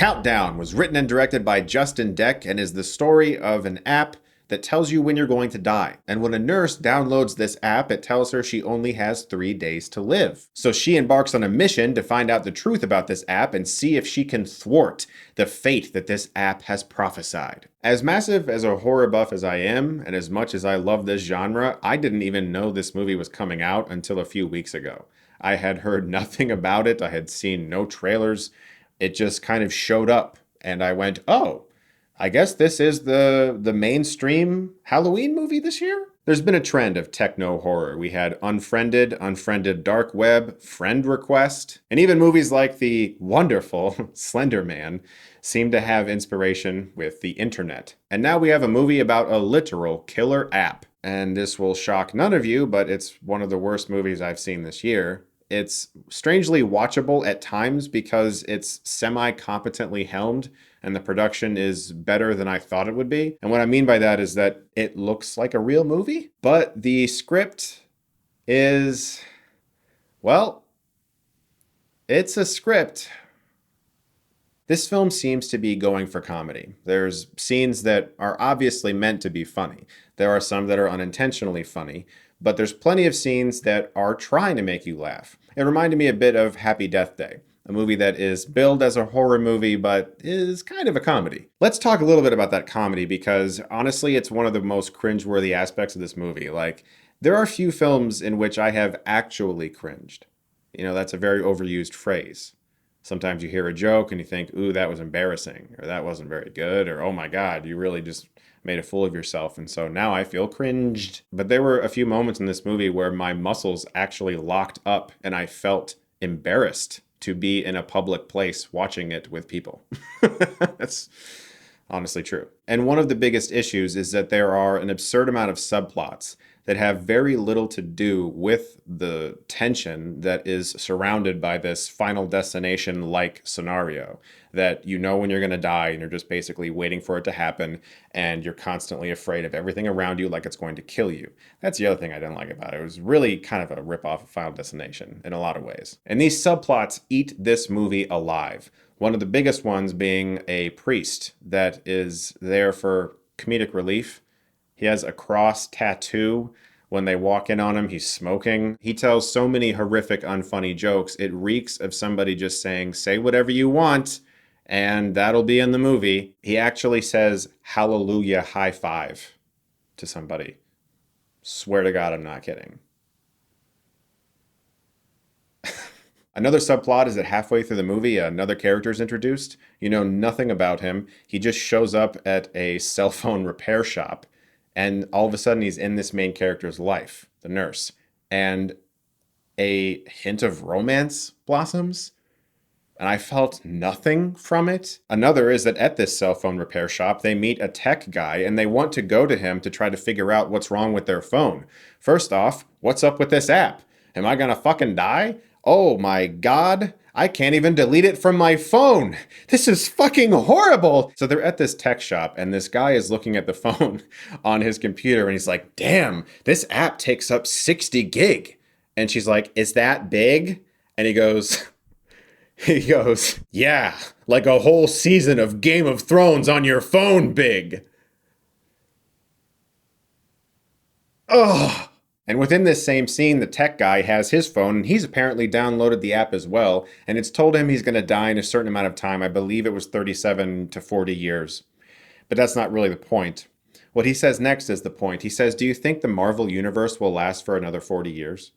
Countdown was written and directed by Justin Deck and is the story of an app that tells you when you're going to die. And when a nurse downloads this app, it tells her she only has 3 days to live. So she embarks on a mission to find out the truth about this app and see if she can thwart the fate that this app has prophesied. As massive as a horror buff as I am, and as much as I love this genre, I didn't even know this movie was coming out until a few weeks ago. I had heard nothing about it. I had seen no trailers. It just kind of showed up and I went, oh, I guess this is the mainstream Halloween movie this year? There's been a trend of techno horror. We had Unfriended Dark Web, Friend Request, and even movies like the wonderful Slender Man seem to have inspiration with the internet. And now we have a movie about a literal killer app. And this will shock none of you, but it's one of the worst movies I've seen this year. It's strangely watchable at times because it's semi-competently helmed and the production is better than I thought it would be. And what I mean by that is that it looks like a real movie, but the script is, well, it's a script. This film seems to be going for comedy. There's scenes that are obviously meant to be funny. There are some that are unintentionally funny, but there's plenty of scenes that are trying to make you laugh. It reminded me a bit of Happy Death Day, a movie that is billed as a horror movie, but is kind of a comedy. Let's talk a little bit about that comedy because honestly, it's one of the most cringeworthy aspects of this movie. Like, there are few films in which I have actually cringed. You know, that's a very overused phrase. Sometimes you hear a joke and you think, ooh, that was embarrassing, or that wasn't very good, or oh my God, you really just made a fool of yourself. And so now I feel cringed. But there were a few moments in this movie where my muscles actually locked up and I felt embarrassed to be in a public place watching it with people. That's honestly true. And one of the biggest issues is that there are an absurd amount of subplots that have very little to do with the tension that is surrounded by this Final Destination-like scenario. That you know when you're going to die and you're just basically waiting for it to happen and you're constantly afraid of everything around you like it's going to kill you. That's the other thing I didn't like about it. It was really kind of a ripoff of Final Destination in a lot of ways. And these subplots eat this movie alive. One of the biggest ones being a priest that is there for comedic relief. He has a cross tattoo. When they walk in on him, he's smoking. He tells so many horrific, unfunny jokes. It reeks of somebody just saying, say whatever you want, and that'll be in the movie. He actually says, hallelujah, high five to somebody. Swear to God, I'm not kidding. Another subplot is that halfway through the movie, another character is introduced. You know nothing about him. He just shows up at a cell phone repair shop. And all of a sudden, he's in this main character's life, the nurse. And a hint of romance blossoms. And I felt nothing from it. Another is that at this cell phone repair shop, they meet a tech guy and they want to go to him to try to figure out what's wrong with their phone. First off, what's up with this app? Am I gonna fucking die? Oh my God, I can't even delete it from my phone. This is fucking horrible. So they're at this tech shop and this guy is looking at the phone on his computer and he's like, damn, this app takes up 60 gig. And she's like, is that big? And he goes, yeah, like a whole season of Game of Thrones on your phone big. Ugh. And within this same scene, the tech guy has his phone, and he's apparently downloaded the app as well, and it's told him he's going to die in a certain amount of time. I believe it was 37 to 40 years. But that's not really the point. What he says next is the point. He says, do you think the Marvel Universe will last for another 40 years?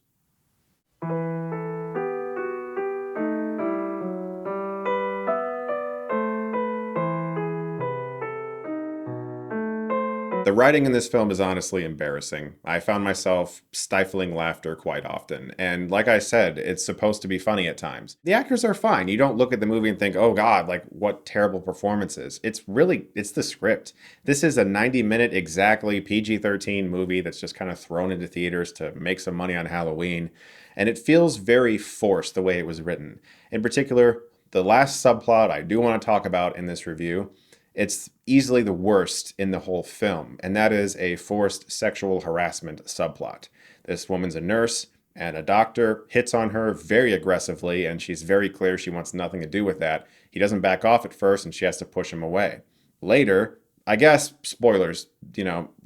The writing in this film is honestly embarrassing. I found myself stifling laughter quite often. And like I said, it's supposed to be funny at times. The actors are fine. You don't look at the movie and think, oh God, like what terrible performances. It's the script. This is a 90-minute exactly PG-13 movie that's just kind of thrown into theaters to make some money on Halloween. And it feels very forced the way it was written. In particular, the last subplot I do want to talk about in this review. It's easily the worst in the whole film, and that is a forced sexual harassment subplot. This woman's a nurse, and a doctor hits on her very aggressively, and she's very clear she wants nothing to do with that. He doesn't back off at first, and she has to push him away. Later, I guess, spoilers,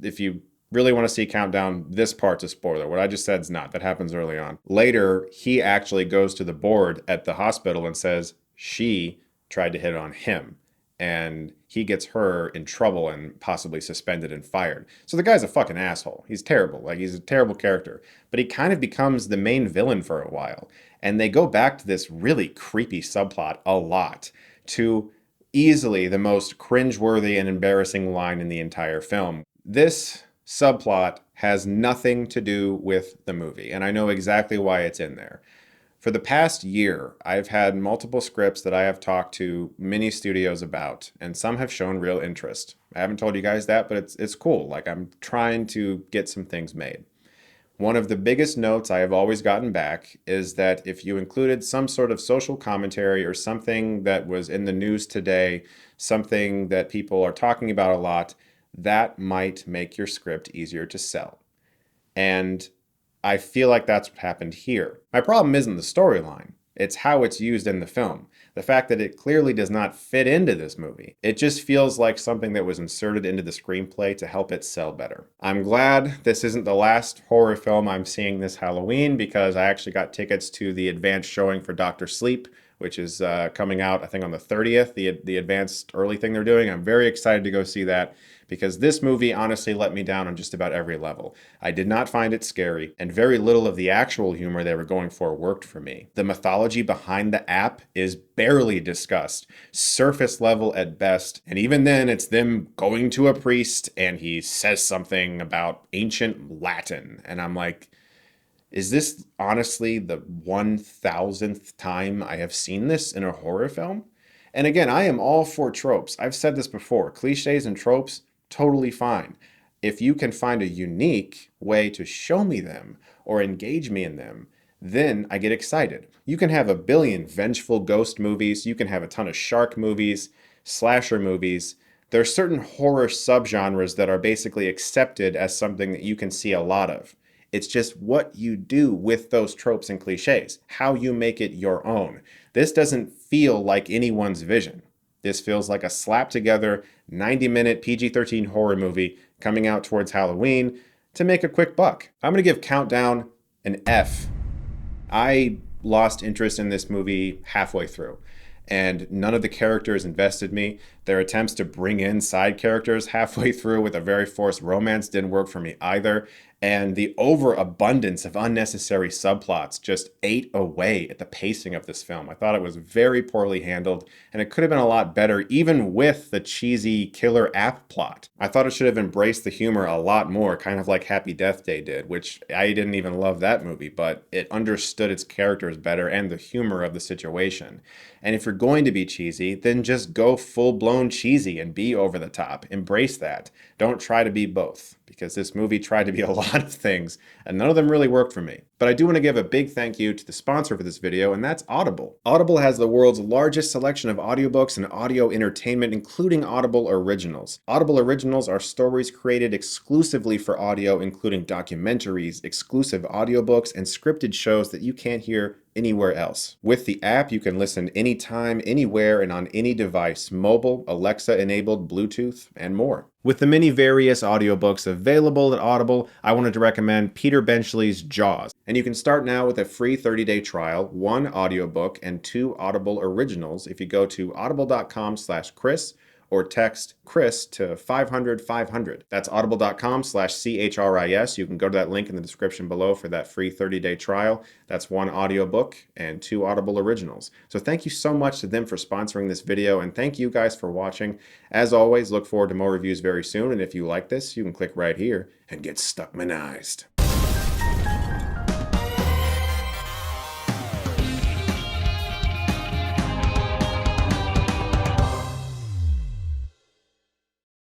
if you really want to see Countdown, this part's a spoiler. What I just said is not. That happens early on. Later, he actually goes to the board at the hospital and says she tried to hit on him. And he gets her in trouble and possibly suspended and fired. So the guy's a fucking asshole. He's terrible. Like, he's a terrible character. But he kind of becomes the main villain for a while. And they go back to this really creepy subplot a lot, to easily the most cringeworthy and embarrassing line in the entire film. This subplot has nothing to do with the movie, and I know exactly why it's in there. For the past year, I've had multiple scripts that I have talked to many studios about, and some have shown real interest. I haven't told you guys that, but it's cool. Like, I'm trying to get some things made. One of the biggest notes I have always gotten back is that if you included some sort of social commentary or something that was in the news today, something that people are talking about a lot, that might make your script easier to sell. And I feel like that's what happened here. My problem isn't the storyline. It's how it's used in the film. The fact that it clearly does not fit into this movie. It just feels like something that was inserted into the screenplay to help it sell better. I'm glad this isn't the last horror film I'm seeing this Halloween, because I actually got tickets to the advanced showing for Dr. Sleep, which is coming out, I think, on the 30th, the advanced early thing they're doing. I'm very excited to go see that, because this movie honestly let me down on just about every level. I did not find it scary, and very little of the actual humor they were going for worked for me. The mythology behind the app is barely discussed, surface level at best, and even then it's them going to a priest and he says something about ancient Latin, and I'm like, is this honestly the 1,000th time I have seen this in a horror film? And again, I am all for tropes. I've said this before. Cliches and tropes, totally fine. If you can find a unique way to show me them or engage me in them, then I get excited. You can have a billion vengeful ghost movies. You can have a ton of shark movies, slasher movies. There are certain horror subgenres that are basically accepted as something that you can see a lot of. It's just what you do with those tropes and cliches, how you make it your own. This doesn't feel like anyone's vision. This feels like a slapped together 90-minute PG-13 horror movie coming out towards Halloween to make a quick buck. I'm going to give Countdown an F. I lost interest in this movie halfway through, and none of the characters invested me. Their attempts to bring in side characters halfway through with a very forced romance didn't work for me either. And the overabundance of unnecessary subplots just ate away at the pacing of this film. I thought it was very poorly handled, and it could have been a lot better even with the cheesy killer app plot. I thought it should have embraced the humor a lot more, kind of like Happy Death Day did, which I didn't even love that movie, but it understood its characters better and the humor of the situation. And if you're going to be cheesy, then just go full-blown cheesy and be over the top. Embrace that. Don't try to be both, because this movie tried to be a lot of things, and none of them really worked for me. But I do want to give a big thank you to the sponsor for this video, and that's Audible. Audible has the world's largest selection of audiobooks and audio entertainment, including Audible Originals. Audible Originals are stories created exclusively for audio, including documentaries, exclusive audiobooks, and scripted shows that you can't hear anywhere else. With the app, you can listen anytime, anywhere, and on any device, mobile, Alexa-enabled, Bluetooth, and more. With the many various audiobooks available at Audible, I wanted to recommend Peter Benchley's Jaws. And you can start now with a free 30-day trial, 1 audiobook and 2 Audible Originals if you go to audible.com/Chris or text Chris to 500-500. That's audible.com/CHRIS. You can go to that link in the description below for that free 30-day trial. That's 1 audiobook and 2 Audible Originals. So thank you so much to them for sponsoring this video, and thank you guys for watching. As always, look forward to more reviews very soon, and if you like this, you can click right here and get Stuckmanized.